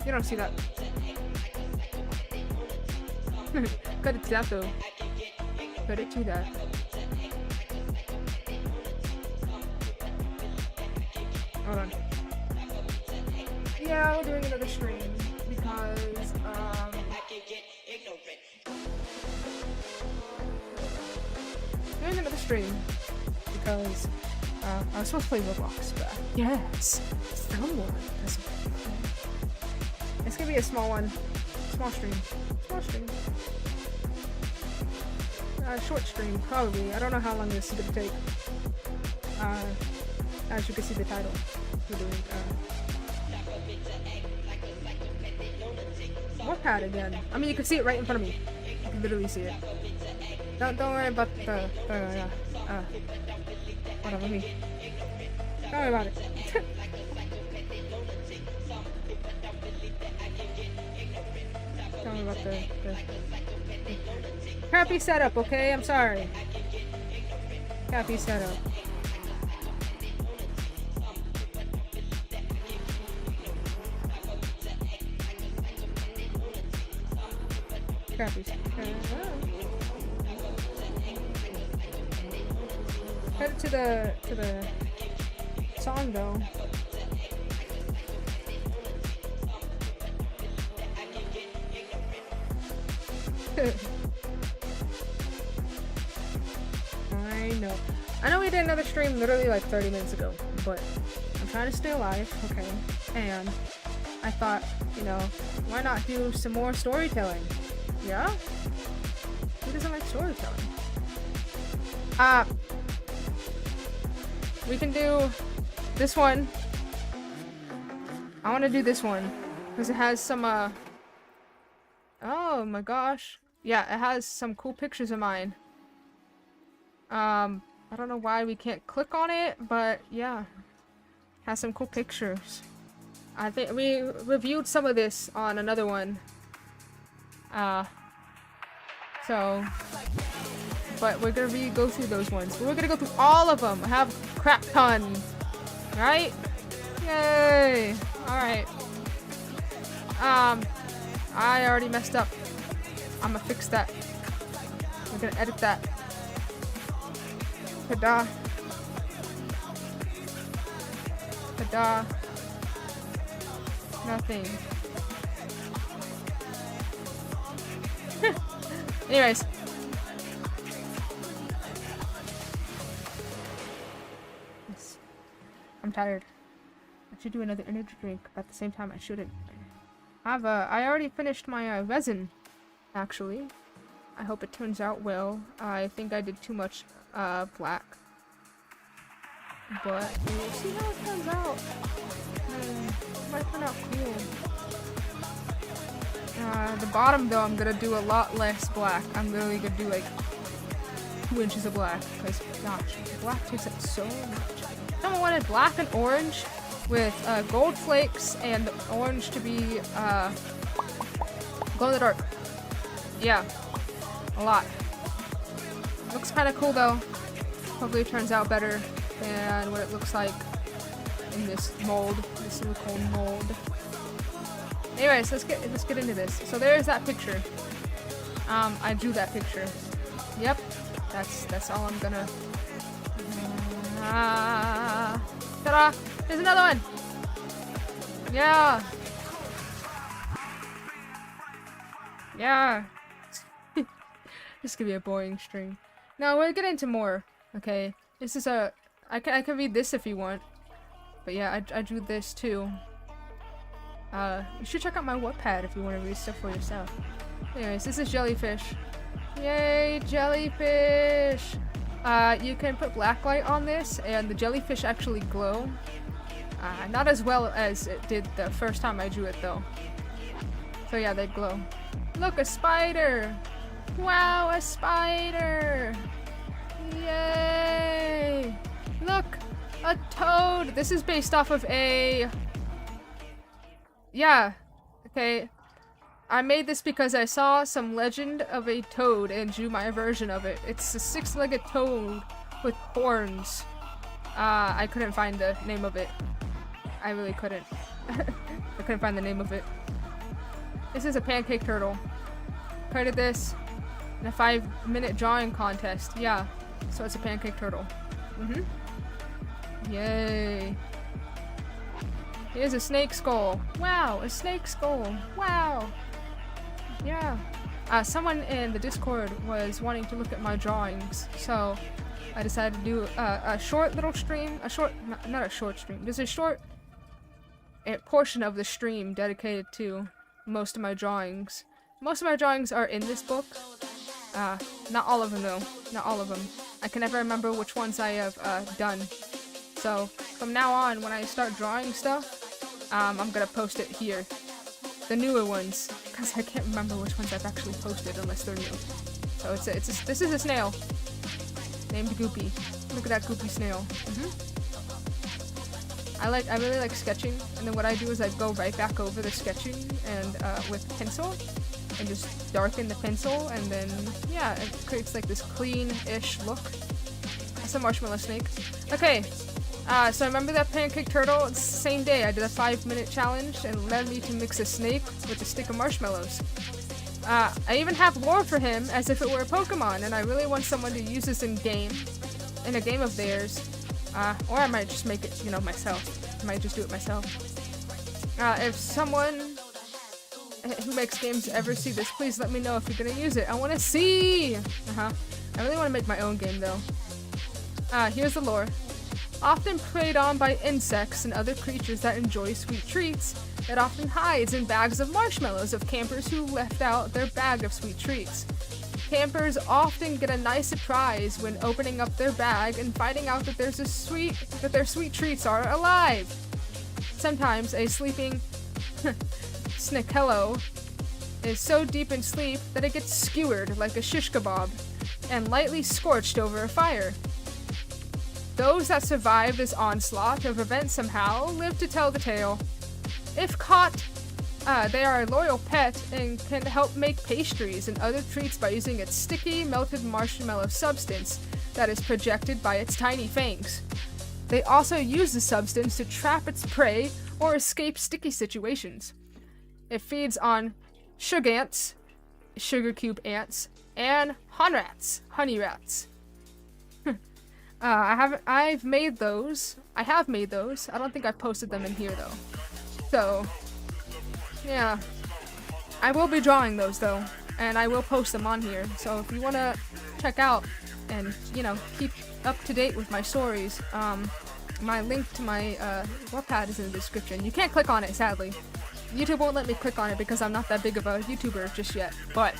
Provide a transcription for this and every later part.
You don't see that. Cut it to that though. Cut it to that. Hold on. Yeah, we're doing another stream because doing another stream because I was supposed to play Roblox, but yes, someone doesn't. It's gonna be a small one, small stream. Short stream, probably. I don't know how long this is gonna take. As you can see the title, we're doing Wattpad again. I mean, you can see it right in front of me. You can literally see it. Don't worry about the hold on, let me. Don't worry about it. Don't worry about the crappy setup, okay? I'm sorry. Crappy setup. Crappy setup. Head to the song though. I know we did another stream literally like 30 minutes ago, but I'm trying to stay alive, okay? And I thought, you know, why not do some more storytelling? Yeah? Who doesn't like storytelling? We can do this one. I want to do this one because it has some oh my gosh. Yeah, it has some cool pictures of mine. I don't know why we can't click on it, but yeah. It has some cool pictures. I think we reviewed some of this on another one. But we're gonna go through those ones. But we're gonna go through all of them. I have a crap ton. Right? Yay! Alright. I already messed up. I'm gonna fix that. We're gonna edit that. Ta-da. Ta-da. Nothing. Anyways. Yes. I'm tired. I should do another energy drink, but at the same time I shouldn't. I already finished my resin, actually. I hope it turns out well. I think I did too much black. But we'll see how it turns out. It might turn out cool. The bottom though, I'm gonna do a lot less black. I'm literally gonna do like 2 inches of black. Because gosh, black takes up so much. Someone wanted black and orange with gold flakes and orange to be glow in the dark. Yeah, a lot. Looks kind of cool though. Hopefully it turns out better than what it looks like in this mold, this silicone mold. Anyways, let's get into this. So there's that picture. I drew that picture. Yep, that's all I'm gonna. Ta-da! There's another one. Yeah. Yeah. This could be a boring stream. No, we'll get into more. Okay. This is a. I can read this if you want. But yeah, I drew this too. You should check out my Wattpad if you want to read stuff for yourself. Anyways, this is jellyfish. Yay, jellyfish! You can put black light on this, and the jellyfish actually glow. Not as well as it did the first time I drew it, though. So yeah, they glow. Look, a spider! Wow, a spider! Yay! Look, a toad! This is based off of a... Yeah, okay. I made this because I saw some legend of a toad and drew my version of it. It's a 6-legged toad with horns. I couldn't find the name of it. I really couldn't. I couldn't find the name of it. This is a pancake turtle. Created this in a 5-minute drawing contest. Yeah, so it's a pancake turtle. Yay. Here's a snake skull. Wow, a snake skull. Wow. Yeah. Someone in the Discord was wanting to look at my drawings, so I decided to do a short little stream. Not a short stream. There's a short portion of the stream dedicated to most of my drawings. Most of my drawings are in this book. Not all of them though. Not all of them. I can never remember which ones I have done. So from now on, when I start drawing stuff, I'm gonna post it here. The newer ones, because I can't remember which ones I've actually posted unless they're new. So this is a snail named Goopy. Look at that Goopy snail. I really like sketching, and then what I do is I go right back over the sketching and with pencil, and just darken the pencil, and then yeah, it creates like this clean-ish look. That's a marshmallow snake. Okay. So I remember that pancake turtle. It's the same day I did a 5-minute challenge and led me to mix a snake with a stick of marshmallows. I even have lore for him as if it were a Pokemon, and I really want someone to use this in a game of theirs. Or I might just make it, you know, myself. I might just do it myself. If someone who makes games ever see this, please let me know if you're gonna use it. I want to see! I really want to make my own game though. Here's the lore. Often preyed on by insects and other creatures that enjoy sweet treats, it often hides in bags of marshmallows of campers who left out their bag of sweet treats. Campers often get a nice surprise when opening up their bag and finding out that their sweet treats are alive. Sometimes a sleeping snickello is so deep in sleep that it gets skewered like a shish kebab and lightly scorched over a fire. Those that survive this onslaught of events somehow live to tell the tale. If caught, they are a loyal pet and can help make pastries and other treats by using its sticky, melted marshmallow substance that is projected by its tiny fangs. They also use the substance to trap its prey or escape sticky situations. It feeds on sugants, sugar cube ants, and honey rats. I've made those. I have made those. I don't think I've posted them in here though. So, yeah. I will be drawing those though, and I will post them on here. So if you want to check out and, you know, keep up to date with my stories, my link to my Wattpad is in the description. You can't click on it, sadly. YouTube won't let me click on it because I'm not that big of a YouTuber just yet, but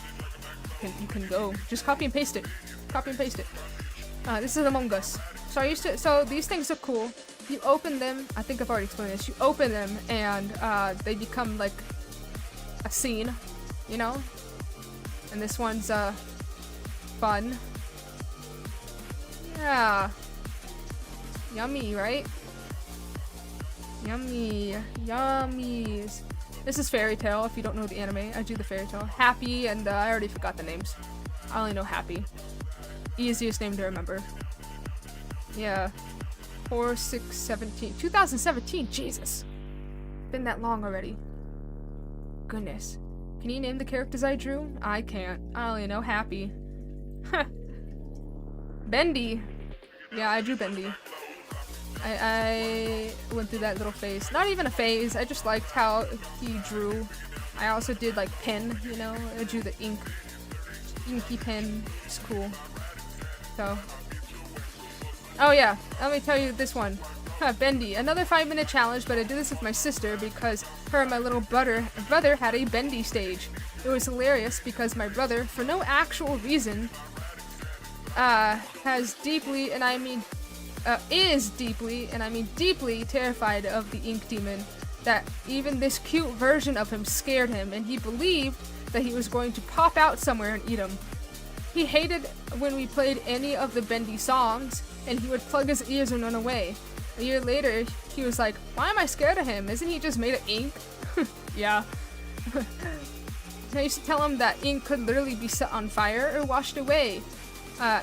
you can go. Just copy and paste it. Copy and paste it. This is Among Us. So these things are cool. You open them, I think I've already explained this, you open them and they become like a scene, you know? And this one's fun. Yeah. Yummy, right? Yummy. Yummies. This is Fairy Tail, if you don't know the anime. I do the Fairy Tail. Happy, and I already forgot the names. I only know Happy. Easiest name to remember. Yeah. 2017. Jesus. Been that long already. Goodness. Can you name the characters I drew? I can't. I only know Happy. Bendy. Yeah, I drew Bendy. I went through that little phase. Not even a phase, I just liked how he drew. I also did like pen, you know? I drew the inky pen. It's cool. So. Oh yeah, let me tell you this one. Bendy. Another 5-minute challenge, but I did this with my sister because her and my little brother had a Bendy stage. It was hilarious because my brother, for no actual reason, is deeply, and I mean deeply terrified of the ink demon, that even this cute version of him scared him, and he believed that he was going to pop out somewhere and eat him. He hated when we played any of the Bendy songs, and he would plug his ears and run away. A year later, he was like, why am I scared of him? Isn't he just made of ink? Yeah. I used to tell him that ink could literally be set on fire or washed away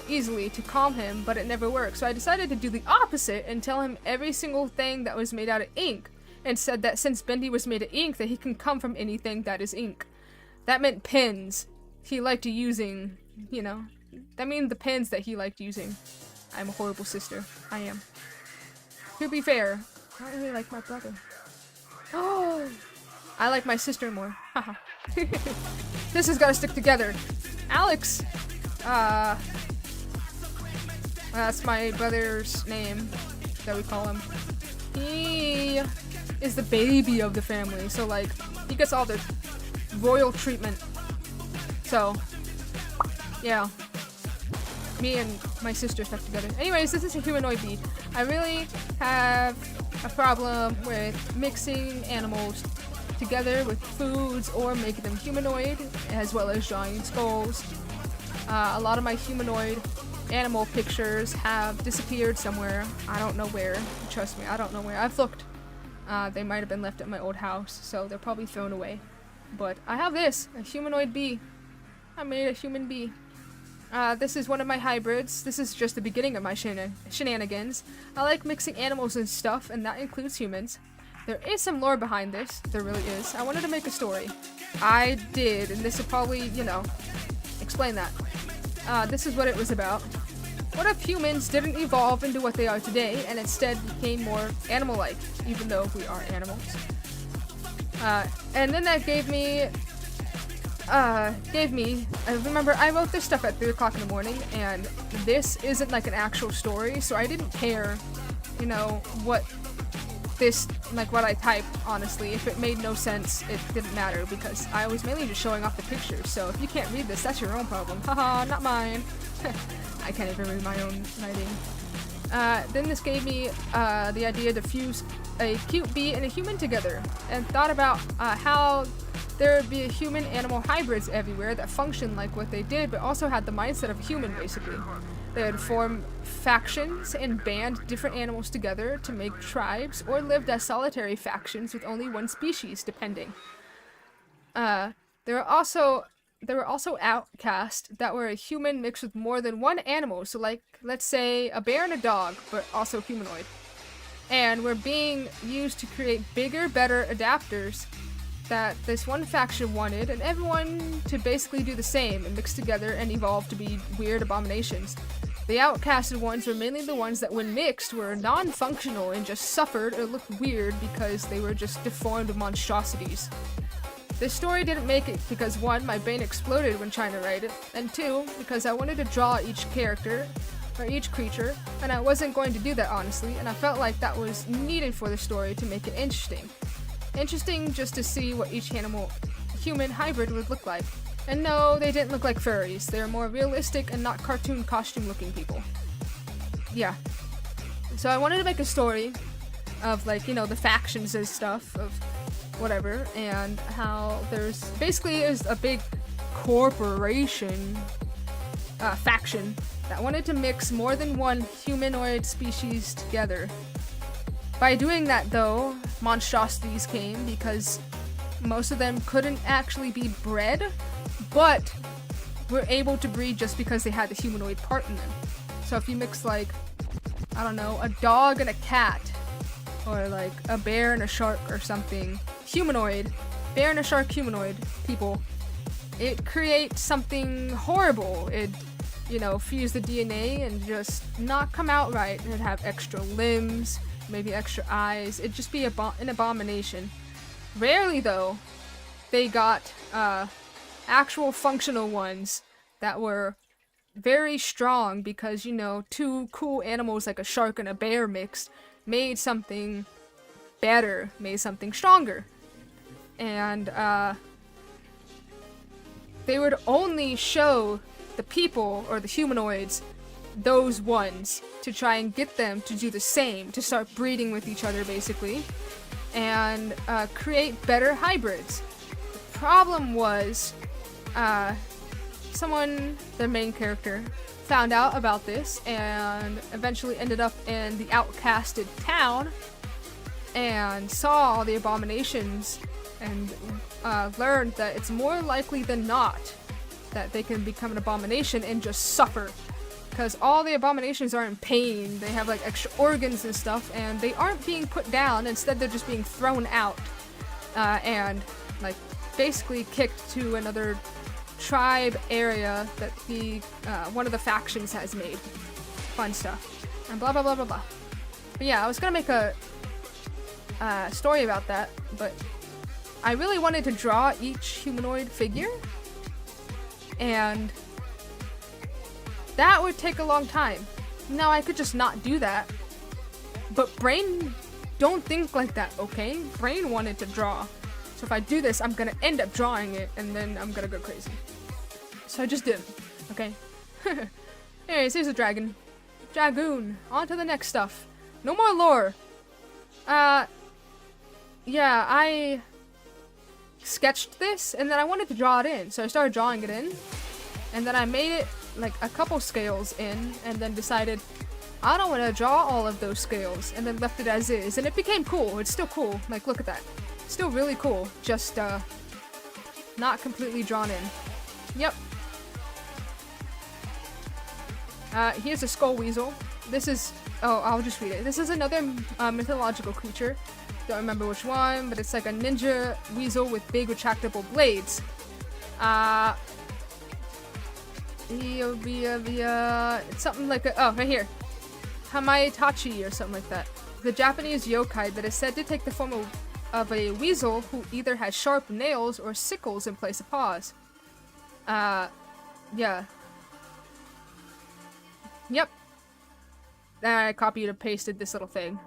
easily to calm him, but it never worked. So I decided to do the opposite and tell him every single thing that was made out of ink and said that since Bendy was made of ink, that he can come from anything that is ink. That meant pens. He liked using, you know, that means the pens that he liked using. I'm a horrible sister. I am. To be fair, I don't really like my brother. Oh, I like my sister more. Haha. This has got to stick together. Alex. That's my brother's name that we call him. He is the baby of the family, so like he gets all the royal treatment. So yeah, me and my sister stuck together. Anyways, this is a humanoid bee. I really have a problem with mixing animals together with foods or making them humanoid, as well as giant skulls. A lot of my humanoid animal pictures have disappeared somewhere. I don't know where. Trust me, I don't know where. I've looked. They might have been left at my old house, so they're probably thrown away. But I have this, a humanoid bee. I made a human bee. This is one of my hybrids. This is just the beginning of my shenanigans. I like mixing animals and stuff, and that includes humans. There is some lore behind this. There really is. I wanted to make a story. I did, and this will probably, you know, explain that. This is what it was about. What if humans didn't evolve into what they are today, and instead became more animal-like, even though we are animals? And then that gave me, I remember I wrote this stuff at 3 o'clock in the morning, and this isn't like an actual story, so I didn't care, you know, what I typed, honestly. If it made no sense, it didn't matter, because I was mainly just showing off the pictures, so if you can't read this, that's your own problem. Haha, not mine. I can't even read my own writing. Then this gave me the idea to fuse a cute bee and a human together, and thought about how there would be human-animal hybrids everywhere that functioned like what they did, but also had the mindset of a human, basically. They would form factions and band different animals together to make tribes, or lived as solitary factions with only one species, depending. There were also outcasts that were a human mixed with more than one animal, so like, let's say, a bear and a dog, but also humanoid. And were being used to create bigger, better adapters that this one faction wanted, and everyone to basically do the same and mix together and evolve to be weird abominations. The outcasted ones were mainly the ones that, when mixed, were non-functional and just suffered or looked weird because they were just deformed monstrosities. This story didn't make it because 1, my brain exploded when trying to write it, and 2, because I wanted to draw each character, or each creature, and I wasn't going to do that honestly, and I felt like that was needed for the story to make it interesting. Interesting just to see what each human hybrid would look like. And no, they didn't look like furries. They were more realistic and not cartoon costume looking people. Yeah. So I wanted to make a story of, like, you know, the factions and stuff of whatever, and how there's a big corporation faction that wanted to mix more than one humanoid species together. By doing that, though, monstrosities came because most of them couldn't actually be bred, but were able to breed just because they had the humanoid part in them. So if you mix, like, I don't know, a dog and a cat, or like a bear and a shark or something, humanoid, bear and a shark humanoid people, it creates something horrible. It, you know, fuse the DNA and just not come out right. It'd have extra limbs, maybe extra eyes. It'd just be an abomination. Rarely, though, they got actual functional ones that were very strong because, you know, 2 cool animals like a shark and a bear mixed made something better, made something stronger. And they would only show the people, or the humanoids, those ones, to try and get them to do the same, to start breeding with each other, basically, and create better hybrids. The problem was, someone, the main character, found out about this and eventually ended up in the outcasted town and saw all the abominations and learned that it's more likely than not that they can become an abomination and just suffer because all the abominations are in pain. They have like extra organs and stuff, and they aren't being put down. Instead, they're just being thrown out and like basically kicked to another tribe area that the one of the factions has made. Fun stuff, and blah blah blah blah blah. But yeah, I was gonna make a story about that, but I really wanted to draw each humanoid figure, and that would take a long time. Now I could just not do that, but brain don't think like that, okay? Brain wanted to draw. So if I do this, I'm gonna end up drawing it, and then I'm gonna go crazy. So I just did, okay? Anyways, here's a dragon. Dragoon. On to the next stuff. No more lore. Yeah, I sketched this, and then I wanted to draw it in. So I started drawing it in, and then I made it like a couple scales in, and then decided I don't want to draw all of those scales, and then left it as is, and it became cool. It's still cool. Like, look at that. Still really cool. Just not completely drawn in. Yep. Here's a skull weasel. This is, oh, I'll just read it. This is another mythological creature. Don't remember which one, but it's like a ninja weasel with big retractable blades. It's something like a, oh, right here. Hamaitachi or something like that. The Japanese yokai that is said to take the form of a weasel who either has sharp nails or sickles in place of paws. Yeah. Yep. I copied and pasted this little thing.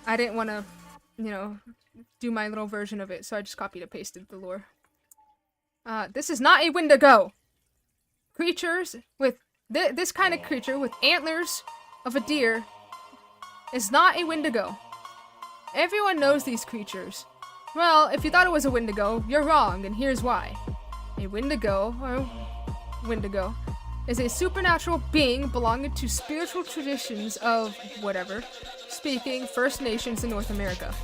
I didn't want to, you know, do my little version of it, so I just copied and pasted the lore. This is not a Wendigo! Creatures with... this kind of creature with antlers of a deer is not a Wendigo. Everyone knows these creatures. Well, if you thought it was a Wendigo, you're wrong, and here's why. A Wendigo, or Wendigo, is a supernatural being belonging to spiritual traditions of whatever, speaking First Nations in North America.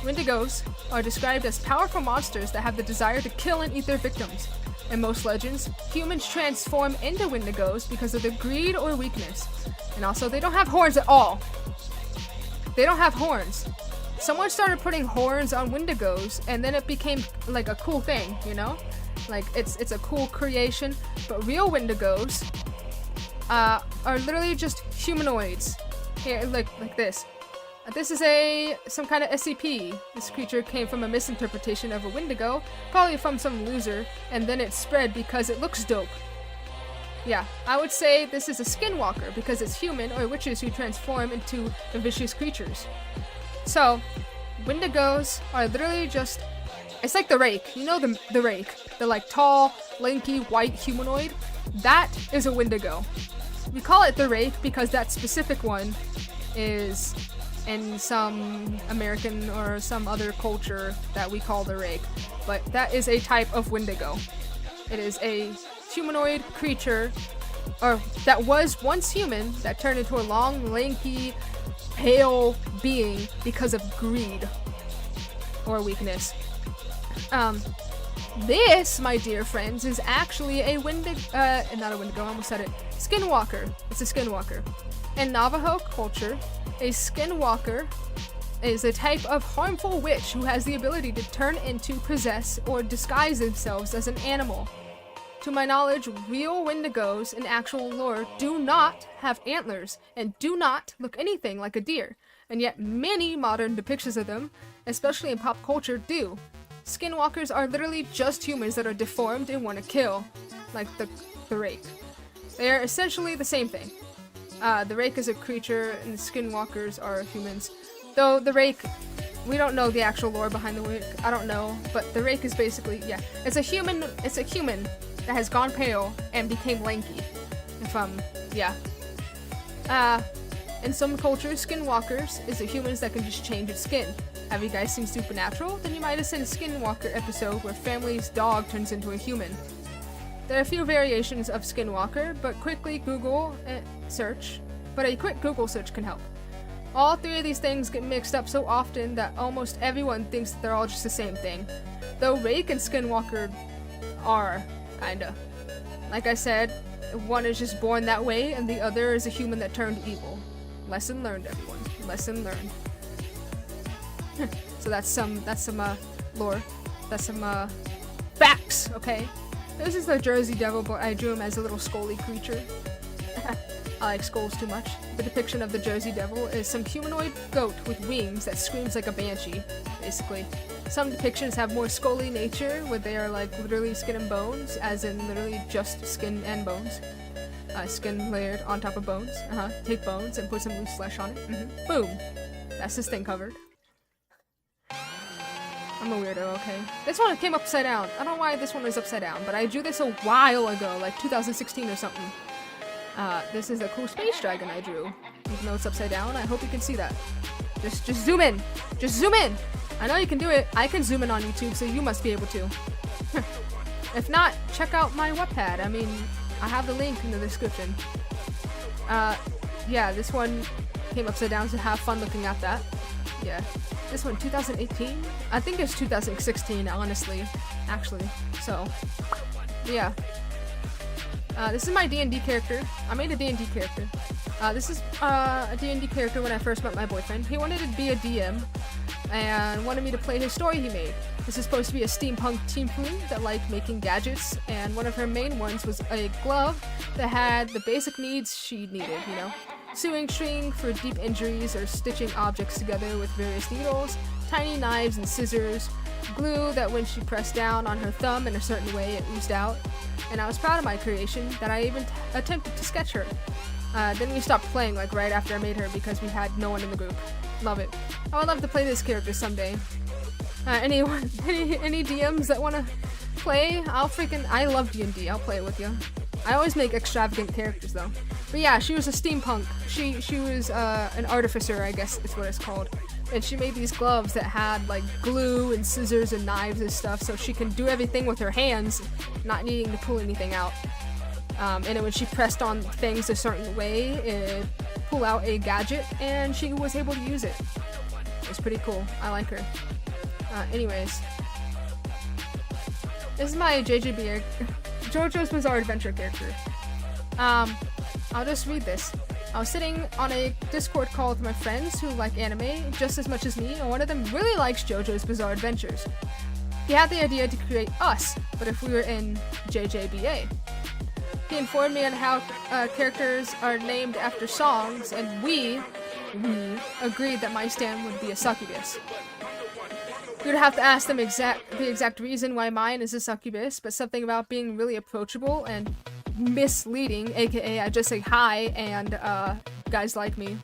Wendigos are described as powerful monsters that have the desire to kill and eat their victims. In most legends, humans transform into Wendigos because of their greed or weakness. And also, they don't have horns at all. They don't have horns. Someone started putting horns on Wendigos, and then it became like a cool thing, you know? Like, it's a cool creation, but real Wendigos are literally just humanoids. Here, like this. This is some kind of SCP. This creature came from a misinterpretation of a Wendigo, probably from some loser, and then it spread because it looks dope. Yeah, I would say this is a skinwalker because it's human or witches who transform into the vicious creatures. So, Wendigos are literally just... It's like the Rake. You know the Rake? The like tall, lanky, white humanoid? That is a Wendigo. We call it the Rake because that specific one is in some American or some other culture that we call the Rake. But that is a type of Wendigo. It is a humanoid creature, or that was once human, that turned into a long, lanky, pale being because of greed or weakness. This, my dear friends, is actually a not a Wendigo, I almost said it. Skinwalker. It's a Skinwalker. In Navajo culture, a Skinwalker is a type of harmful witch who has the ability to turn into, possess, or disguise themselves as an animal. To my knowledge, real Wendigos in actual lore do not have antlers and do not look anything like a deer, and yet many modern depictions of them, especially in pop culture, do. Skinwalkers are literally just humans that are deformed and want to kill, like the Rake. They are essentially the same thing. The Rake is a creature and the Skinwalkers are humans. Though the Rake, we don't know the actual lore behind the Rake, I don't know, but the Rake is basically, yeah, it's a human that has gone pale and became lanky. In some cultures, Skinwalkers is a humans that can just change its skin. Have you guys seen Supernatural? Then you might have seen a Skinwalker episode where family's dog turns into a human. There are a few variations of Skinwalker, but a quick Google search can help. All three of these things get mixed up so often that almost everyone thinks that they're all just the same thing. Though Rake and Skinwalker are, kinda. Like I said, one is just born that way, and the other is a human that turned evil. Lesson learned, everyone. Lesson learned. So that's some lore. That's some facts, okay? This is the Jersey Devil, but I drew him as a little scully creature. I like skulls too much. The depiction of the Jersey Devil is some humanoid goat with wings that screams like a banshee, basically. Some depictions have more scully nature, where they are like literally skin and bones, as in literally just skin and bones. Skin layered on top of bones. Take bones and put some loose flesh on it. Boom! That's this thing covered. I'm a weirdo, okay? This one came upside down. I don't know why this one was upside down, but I drew this a while ago, like 2016 or something. This is a cool space dragon I drew. Even though it's upside down, I hope you can see that. Just zoom in! Just zoom in! I know you can do it. I can zoom in on YouTube, so you must be able to. If not, check out my Wattpad. I mean, I have the link in the description. Yeah, this one came upside down, so have fun looking at that. Yeah. This one, 2018? I think it's 2016, honestly. Actually. So, yeah. This is my D&D character. I made a D&D character. This is a D&D character when I first met my boyfriend. He wanted to be a DM and wanted me to play his story he made. This is supposed to be a steampunk tiefling that liked making gadgets, and one of her main ones was a glove that had the basic needs she needed, you know? Sewing string for deep injuries or stitching objects together with various needles, tiny knives and scissors, glue that when she pressed down on her thumb in a certain way it oozed out. And I was proud of my creation that I even attempted to sketch her. Then we stopped playing like right after I made her because we had no one in the group. Love it. I would love to play this character someday. Any DMs that want to play? I love D&D. I'll play it with you. I always make extravagant characters though. But yeah, she was a steampunk. She was an artificer, I guess is what it's called. And she made these gloves that had like glue and scissors and knives and stuff, so she can do everything with her hands, not needing to pull anything out. And then when she pressed on things a certain way, it pull out a gadget, and she was able to use it. It's pretty cool. I like her. Anyways, this is my JoJo's Bizarre Adventure character. I'll just read this. I was sitting on a Discord call with my friends who like anime just as much as me, and one of them really likes JoJo's Bizarre Adventures. He had the idea to create us, but if we were in JJBA. He informed me on how characters are named after songs, and we agreed that my stand would be a succubus. We would have to ask them the exact reason why mine is a succubus, but something about being really approachable and misleading, aka I just say hi and guys like me.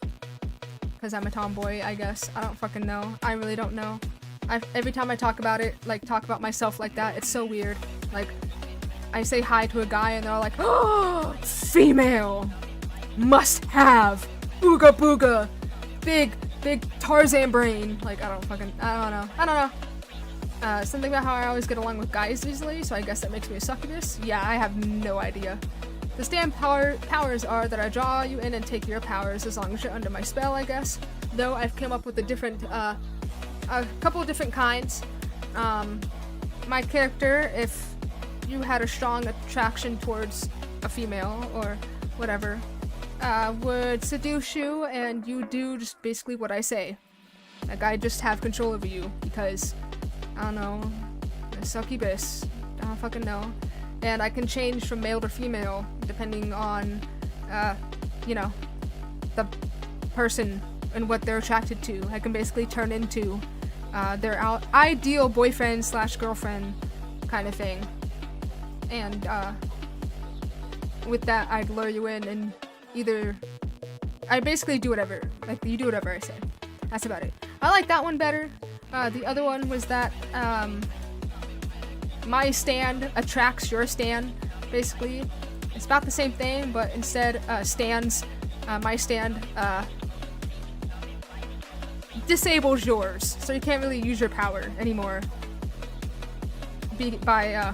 Because I'm a tomboy, I guess. I don't fucking know. I really don't know. Every time I talk about it, like talk about myself like that, it's so weird. Like, I say hi to a guy and they're all like, oh, female! Must have! Booga booga! Big Tarzan brain. Like, I don't know. Something about how I always get along with guys easily, so I guess that makes me a succubus? Yeah, I have no idea. The stand powers are that I draw you in and take your powers as long as you're under my spell, I guess. Though I've come up with a couple of different kinds. My character, if you had a strong attraction towards a female or whatever, would seduce you, and you do just basically what I say. Like, I just have control over you because, I don't know, a succubus, I don't fucking know. And I can change from male to female depending on, you know, the person and what they're attracted to. I can basically turn into their ideal boyfriend / girlfriend kind of thing. And with that, I'd lure you in and either I basically do whatever. Like, you do whatever I say. That's about it. I like that one better. The other one was that my stand attracts your stand, basically. It's about the same thing, but instead my stand disables yours, so you can't really use your power anymore by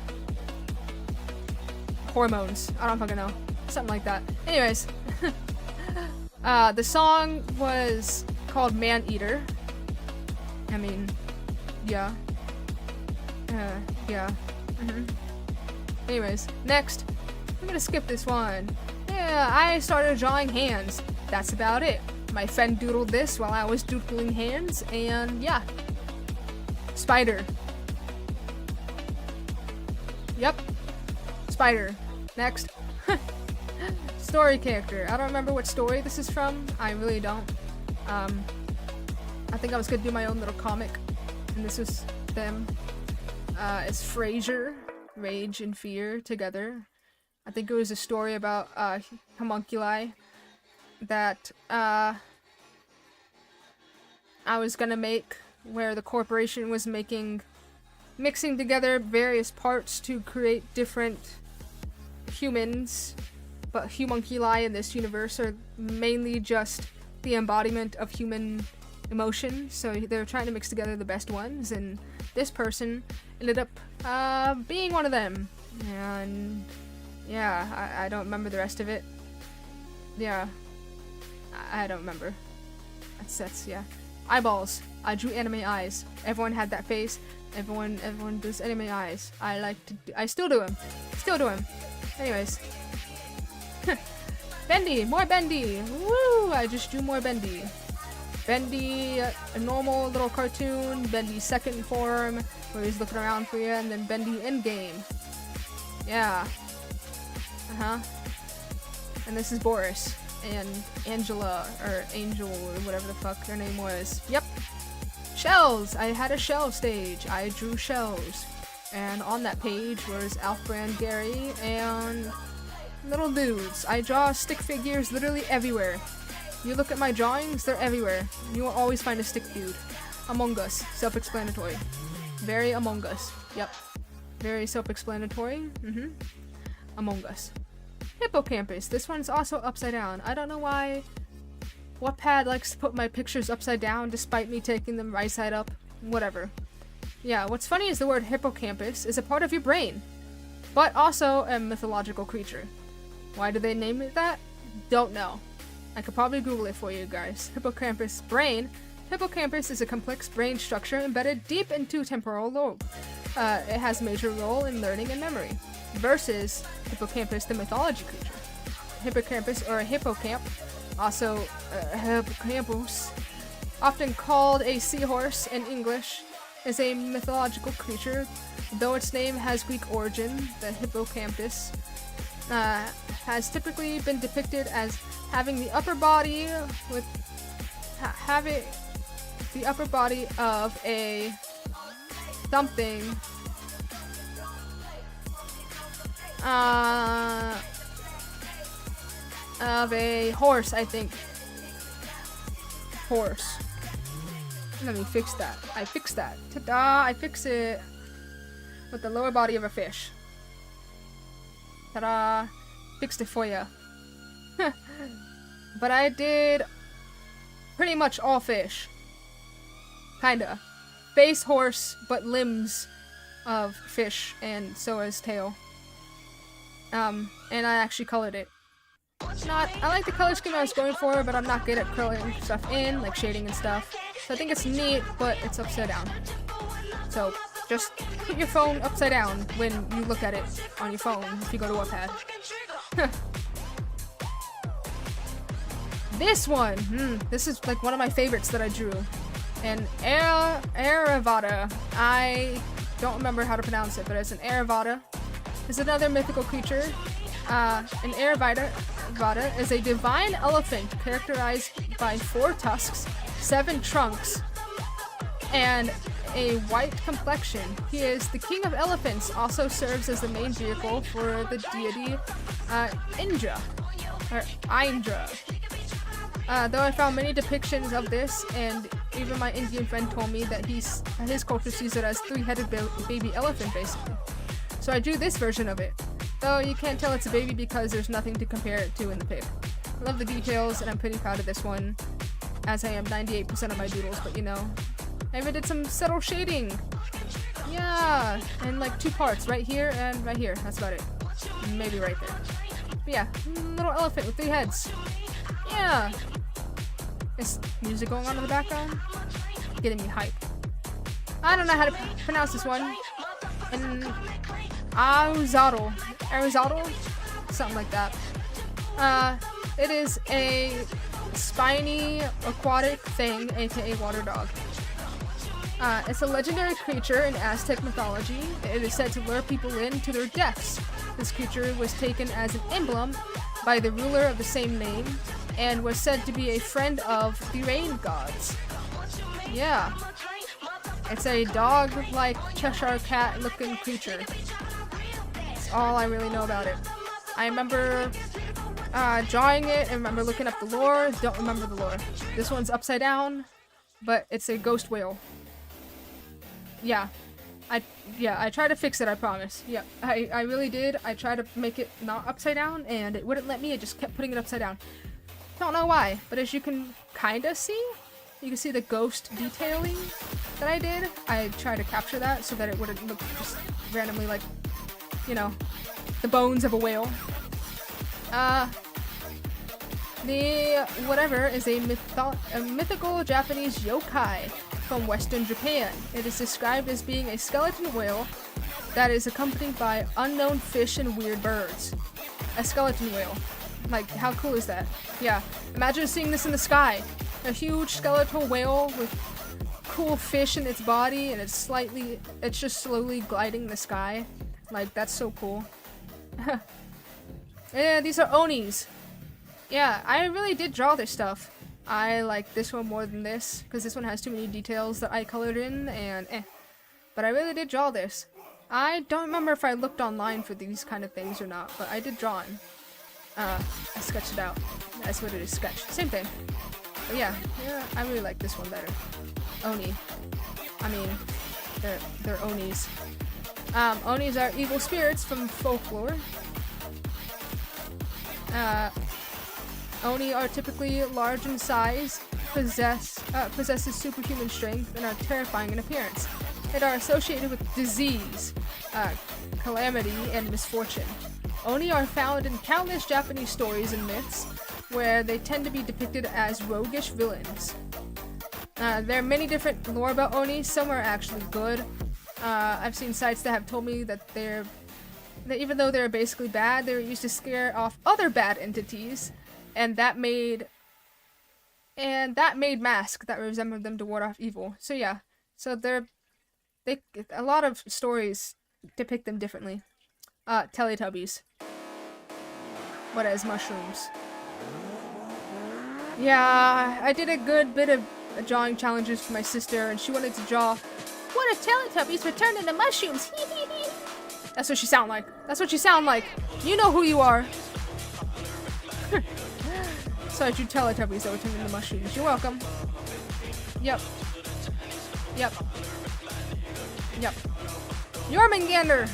hormones. I don't fucking know. Something like that. Anyways, the song was called Man Eater. I mean, yeah. Yeah. Anyways, next. I'm gonna skip this one. Yeah, I started drawing hands. That's about it. My friend doodled this while I was doodling hands, and yeah. Spider. Yep. Spider. Next. Story character. I don't remember what story this is from. I really don't. I think I was gonna do my own little comic, and this was them. It's Frasier, Rage and Fear together. I think it was a story about homunculi that I was gonna make, where the corporation was mixing together various parts to create different humans, but homunculi in this universe are mainly just the embodiment of human emotion, so they're trying to mix together the best ones, and this person ended up being one of them. And yeah, I don't remember the rest of it. Yeah, I don't remember. That's yeah. Eyeballs. I drew anime eyes. Everyone had that face. Everyone does anime eyes. I still do them. Still do them. Anyways. Bendy! More Bendy! Woo! I just drew more Bendy. Bendy, a normal little cartoon. Bendy second form, where he's looking around for you. And then Bendy endgame. Yeah. Uh-huh. And this is Boris. And Angela, or Angel, or whatever the fuck their name was. Yep. Shells! I had a shell stage. I drew shells. And on that page was Alfred Gary and little dudes. I draw stick figures literally everywhere. You look at my drawings, they're everywhere. You will always find a stick dude. Among Us. Self-explanatory. Very Among Us. Yep. Very self-explanatory. Among Us. Hippocampus. This one's also upside down. I don't know why Wattpad likes to put my pictures upside down despite me taking them right side up. Whatever. Yeah, what's funny is the word hippocampus is a part of your brain, but also a mythological creature. Why do they name it that? Don't know. I could probably Google it for you guys. Hippocampus brain. Hippocampus is a complex brain structure embedded deep into temporal lobe. It has a major role in learning and memory. Versus hippocampus, the mythology creature. Hippocampus, or a hippocamp, also hippocampus, often called a seahorse in English, is a mythological creature. Though its name has Greek origin, the hippocampus has typically been depicted as having the upper body with having the upper body of a something of a horse, I think. Horse. Let me fix that. I fixed that. Ta-da! I fix it with the lower body of a fish. Ta-da! Fixed it for ya. But I did pretty much all fish. Kinda. Face horse, but limbs of fish, and so is tail. And I actually colored it. I like the color scheme I was going for, but I'm not good at coloring stuff in, like shading and stuff. So I think it's neat, but it's upside down. So just put your phone upside down when you look at it on your phone if you go to Wattpad. This one! This is like one of my favorites that I drew. An Aravata. I don't remember how to pronounce it, but it's an Aravata. It's another mythical creature. An Aravata is a divine elephant characterized by 4 tusks, 7 trunks, and a white complexion. He is the king of elephants, also serves as the main vehicle for the deity Indra, or Indra. Though I found many depictions of this, and even my Indian friend told me that his culture sees it as 3-headed baby elephant, basically. So I drew this version of it. Though you can't tell it's a baby because there's nothing to compare it to in the pic. I love the details, and I'm pretty proud of this one, as I am 98% of my doodles, but you know. I even did some subtle shading. Yeah, and like 2 parts, right here and right here. That's about it. Maybe right there. But yeah, little elephant with 3 heads. Yeah. Is music going on in the background? Getting me hype. I don't know how to pronounce this one. And Aristotle. something like that. It is a spiny aquatic thing, aka water dog. It's a legendary creature in Aztec mythology. It is said to lure people in to their deaths. This creature was taken as an emblem by the ruler of the same name and was said to be a friend of the rain gods. Yeah. It's a dog-like Cheshire cat-looking creature. That's all I really know about it. I remember drawing it and remember looking up the lore. Don't remember the lore. This one's upside down, but it's a ghost whale. Yeah. I tried to fix it, I promise. Yeah, I really did. I tried to make it not upside down, and it wouldn't let me. It just kept putting it upside down. Don't know why, but as you can kinda see, you can see the ghost detailing that I did. I tried to capture that so that it wouldn't look just randomly like, you know, the bones of a whale. The whatever is a mythical Japanese yokai from Western Japan. It is described as being a skeleton whale that is accompanied by unknown fish and weird birds. A skeleton whale. Like, how cool is that? Yeah. Imagine seeing this in the sky. A huge skeletal whale with cool fish in its body, and it's just slowly gliding in the sky. Like, that's so cool. Yeah, these are onis. Yeah, I really did draw this stuff. I like this one more than this, because this one has too many details that I colored in, and But I really did draw this. I don't remember if I looked online for these kind of things or not, but I did draw them. I sketched it out. That's what it is, sketch. Same thing. But yeah, I really like this one better. Oni. I mean, they're onis. Onis are evil spirits from folklore. Oni are typically large in size, possesses superhuman strength, and are terrifying in appearance. They are associated with disease, calamity, and misfortune. Oni are found in countless Japanese stories and myths, where they tend to be depicted as roguish villains. There are many different lore about Oni. Some are actually good. I've seen sites that have told me that even though they're basically bad, they were used to scare off other bad entities, and that made masks that resembled them to ward off evil. So yeah, so a lot of stories depict them differently. Teletubbies. What as mushrooms? Yeah, I did a good bit of drawing challenges for my sister, and she wanted to draw what if Teletubbies were turned into mushrooms? That's what she sound like. That's what you sound like. You know who you are. So I drew Teletubbies that were turned into mushrooms. You're welcome. Yep. Jormungandr,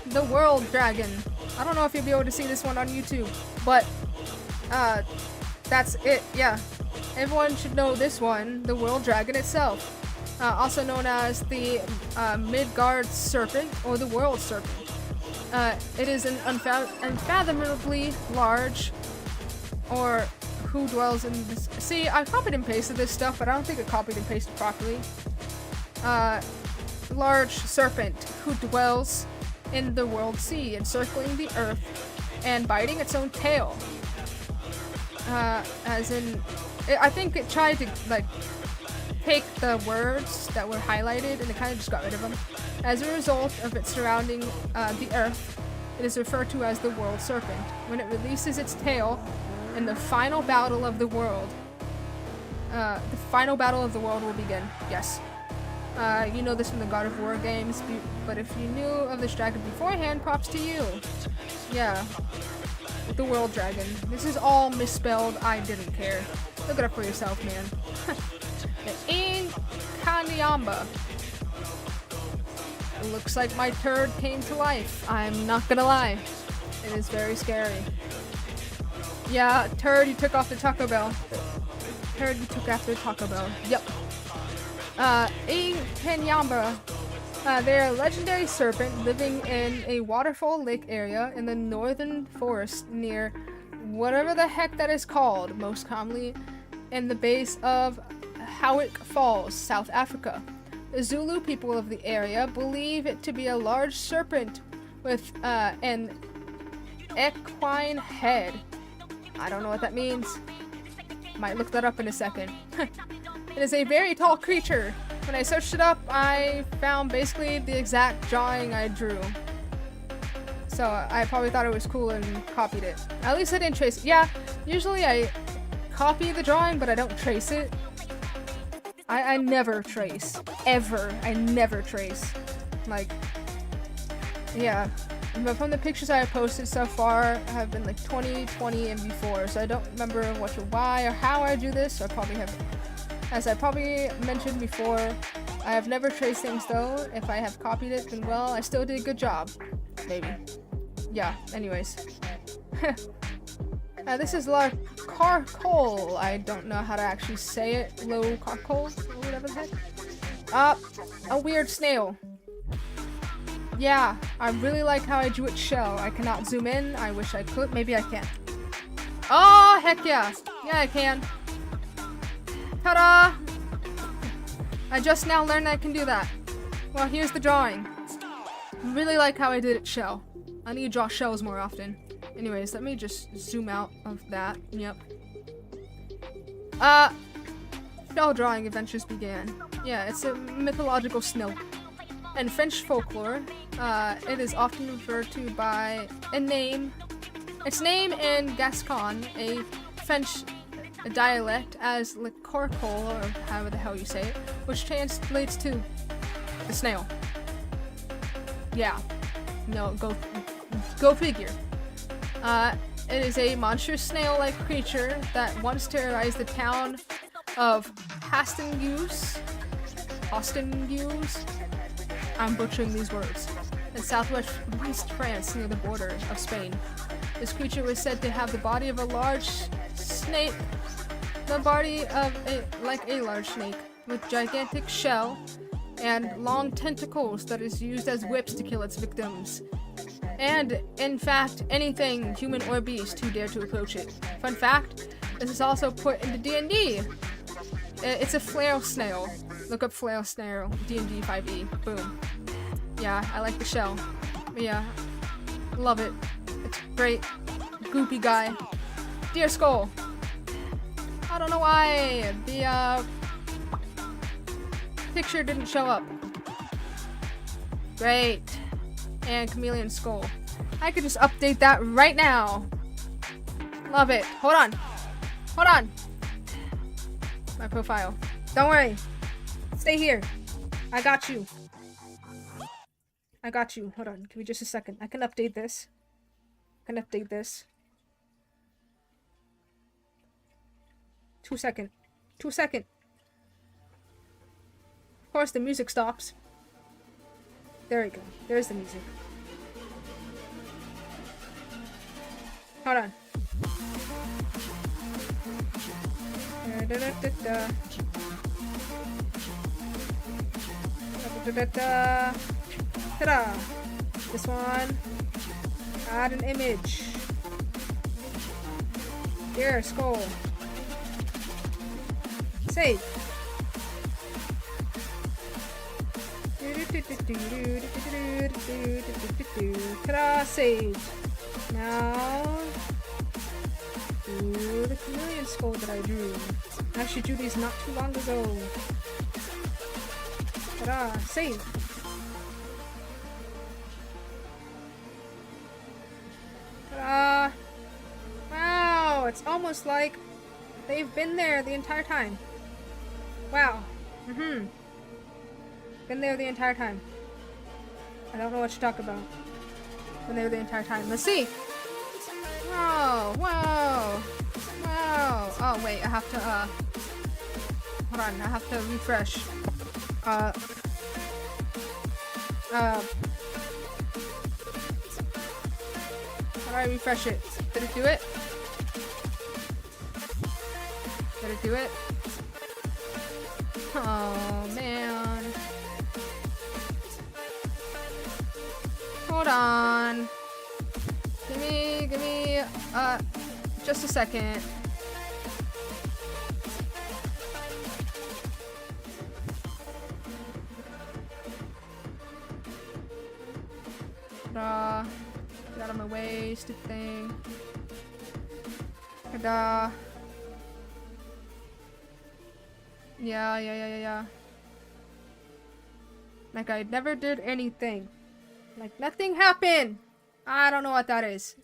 the world dragon. I don't know if you'll be able to see this one on YouTube, but that's it. Yeah, everyone should know this one, the world dragon itself. Also known as the Midgard serpent or the world serpent. It is an unfathomably large, or who dwells in this. See, I copied and pasted this stuff, but I don't think I copied and pasted properly. Large serpent who dwells in the world sea, encircling the earth and biting its own tail. As in, I think it tried to like take the words that were highlighted and it kind of just got rid of them. As a result of it surrounding the earth, it is referred to as the world serpent. When it releases its tail in the final battle of the world, will begin. Yes. You know this from the God of War games, but if you knew of this dragon beforehand, props to you. Yeah. The world dragon. This is all misspelled. I didn't care. Look it up for yourself, man. The Inkanyamba. It looks like my turd came to life. I'm not gonna lie. It is very scary. Yeah, turd you took off the Taco Bell. Turd you took after Taco Bell. Yep. Inkanyamba. They're a legendary serpent living in a waterfall lake area in the northern forest near whatever the heck that is called, most commonly in the base of Howick Falls, South Africa. The Zulu people of the area believe it to be a large serpent with an equine head. I don't know what that means. Might look that up in a second. It is a very tall creature. When I searched it up, I found basically the exact drawing I drew. So I probably thought it was cool and copied it. At least I didn't trace it. Yeah, usually I copy the drawing, but I don't trace it. I never trace. Ever. I never trace. Like, yeah. But from the pictures I have posted so far have been like 2020 and before, so I don't remember what or why or how I do this. So I probably have, as I probably mentioned before, I have never traced things though. If I have copied it, then well, I still did a good job. Maybe. Yeah, anyways. This is La Carcole. I don't know how to actually say it. Low Carcole, or whatever the heck. A weird snail. Yeah, I really like how I drew its shell. I cannot zoom in. I wish I could. Maybe I can. Oh, heck yeah. Yeah, I can. Ta-da! I just now learned I can do that. Well, here's the drawing. I really like how I did its shell. I need to draw shells more often. Anyways, let me just zoom out of that. Yep. Shell drawing adventures began. Yeah, it's a mythological snail. In French folklore, it is often referred to by its name in Gascon, a French dialect, as Le Carcole, or however the hell you say it, which translates to the snail. Yeah. No, go figure. It is a monstrous snail-like creature that once terrorized the town of Hastingues. I'm butchering these words. In southwest France, near the border of Spain. This creature was said to have the body of a large snake, like a large snake, with gigantic shell and long tentacles that is used as whips to kill its victims. And, in fact, anything, human or beast, who dare to approach it. Fun fact, this is also put into D&D. It's a flail snail. Look up flail snail, D&D 5e. Boom. Yeah, I like the shell. Yeah, love it. It's great. Goopy guy. Deer skull. I don't know why the picture didn't show up. Great. And chameleon skull. I could just update that right now. Love it. Hold on. Hold on. My profile. Don't worry. Stay here. I got you. I got you. Hold on. Give me just a second. I can update this. I can update this. 2 seconds. 2 seconds. Of course, the music stops. There we go. There's the music. Hold on. Ta-da! This one. Add an image. Here, skull. Save. Ta-da! Saved. Now, do the chameleon skull that I drew. I actually drew these not too long ago. Ta-da! Save. Ta-da! Wow! It's almost like they've been there the entire time. Wow. Been there the entire time. I don't know what to talk about. Been there the entire time. Let's see! Wow! Wow! Wow! Oh, wait, I have to, hold on, I have to refresh. How do I refresh it? Did it do it? Did it do it? Oh, man. Hold on. Give me, just a second. Get out of my way, stupid thing. Ta-da. Yeah. Like I never did anything. Like nothing happened. I don't know what that is.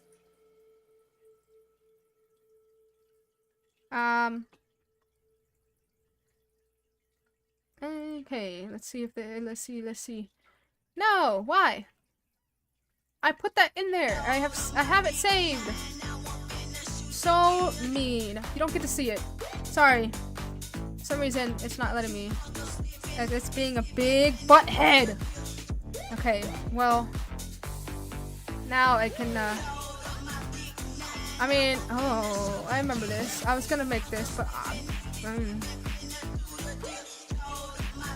Okay, let's see if they let's see. No, why? I put that in there. I have it saved. So mean. You don't get to see it. Sorry. For some reason it's not letting me. It's being a big butthead. Okay, well now I can I mean, oh, I remember this. I was gonna make this, but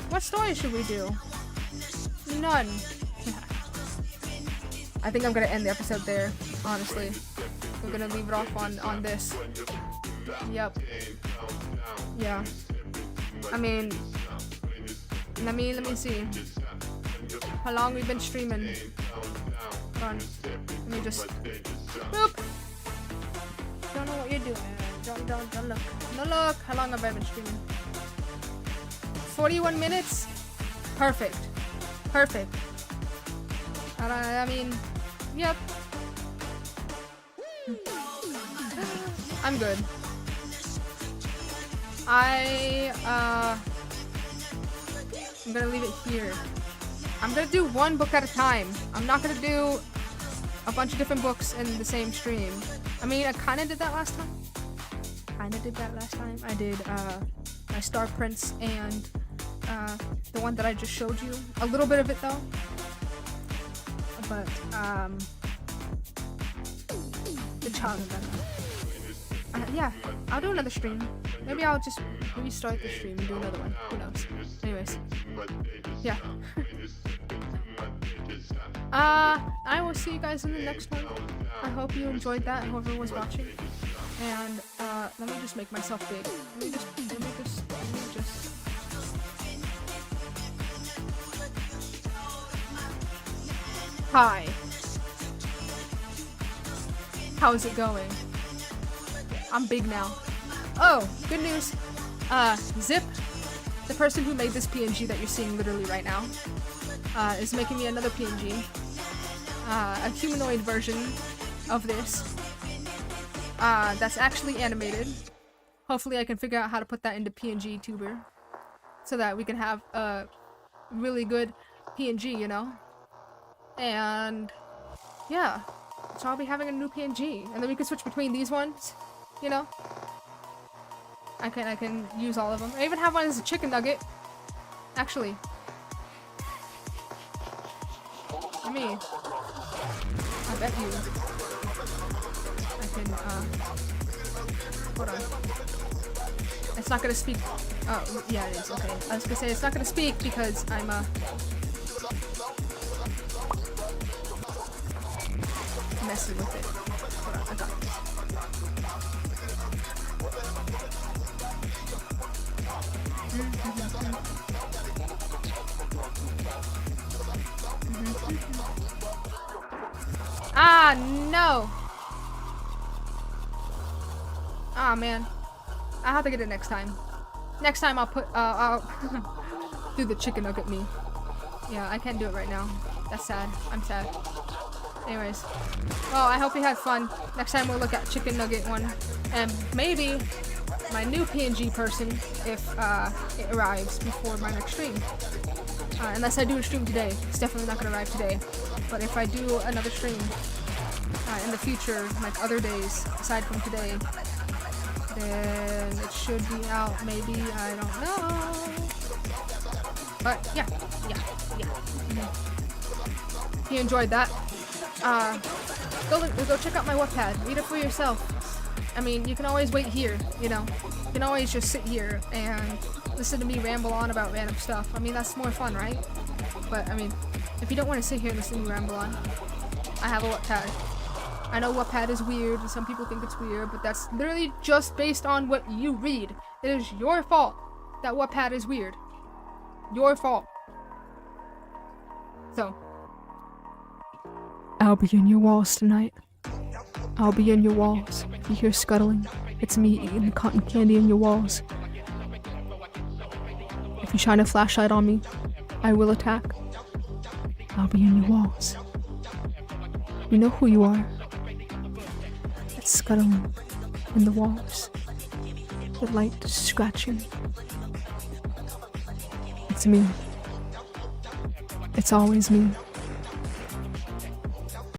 what story should we do? None. I think I'm gonna end the episode there, honestly. We're gonna leave it off on this. Yep. Yeah. I mean, let me see. How long we've been streaming. Hold on. Let me just boop. Don't know what you're doing. Don't look. No look. How long have I been streaming? 41 minutes? Perfect. Perfect. I mean, yep. I'm good. I'm gonna leave it here. I'm gonna do one book at a time. I'm not gonna do a bunch of different books in the same stream. I mean, I kinda did that last time. I did, my Star Prince and, the one that I just showed you. A little bit of it, though. But, the child yeah, I'll do another stream. Maybe I'll just restart the stream and do another one. Who knows? Anyways. Yeah. I will see you guys in the next one. I hope you enjoyed that, whoever was watching. And, let me just make myself big. Let me just... Hi. How's it going? I'm big now. Oh, good news. Zip, the person who made this PNG that you're seeing literally right now, is making me another PNG. A humanoid version of this. That's actually animated. Hopefully I can figure out how to put that into PNG Tuber. So that we can have a really good PNG, you know? And yeah. So I'll be having a new PNG. And then we can switch between these ones, you know? I can use all of them. I even have one as a chicken nugget. Actually. I mean, I bet you I can, hold on. It's not gonna speak. Oh, yeah, it is. Okay. I was gonna say it's not gonna speak because I'm, messing with it. Hold on, I got this. Ah, no! Ah, man. I'll have to get it next time. Next time I'll do the chicken nugget me. Yeah, I can't do it right now. That's sad. I'm sad. Anyways. Well, I hope you had fun. Next time we'll look at chicken nugget one. And maybe my new PNG person if it arrives before my next stream. Unless I do a stream today. It's definitely not going to arrive today. But if I do another stream in the future, like other days, aside from today, then it should be out maybe, I don't know. But yeah. If you enjoyed that, go check out my Wattpad. Read it for yourself. I mean, you can always wait here, you know. You can always just sit here and listen to me ramble on about random stuff. I mean, that's more fun, right? But, I mean, if you don't want to sit here and listen to me ramble on, I have a Wattpad. I know Wattpad is weird, and some people think it's weird, but that's literally just based on what you read. It is your fault that Wattpad is weird. Your fault. So, I'll be in your walls tonight. I'll be in your walls. If you hear scuttling, it's me eating the cotton candy in your walls. If you shine a flashlight on me, I will attack. I'll be in your walls. You know who you are. It's scuttling in the walls. The light scratching. It's me. It's always me.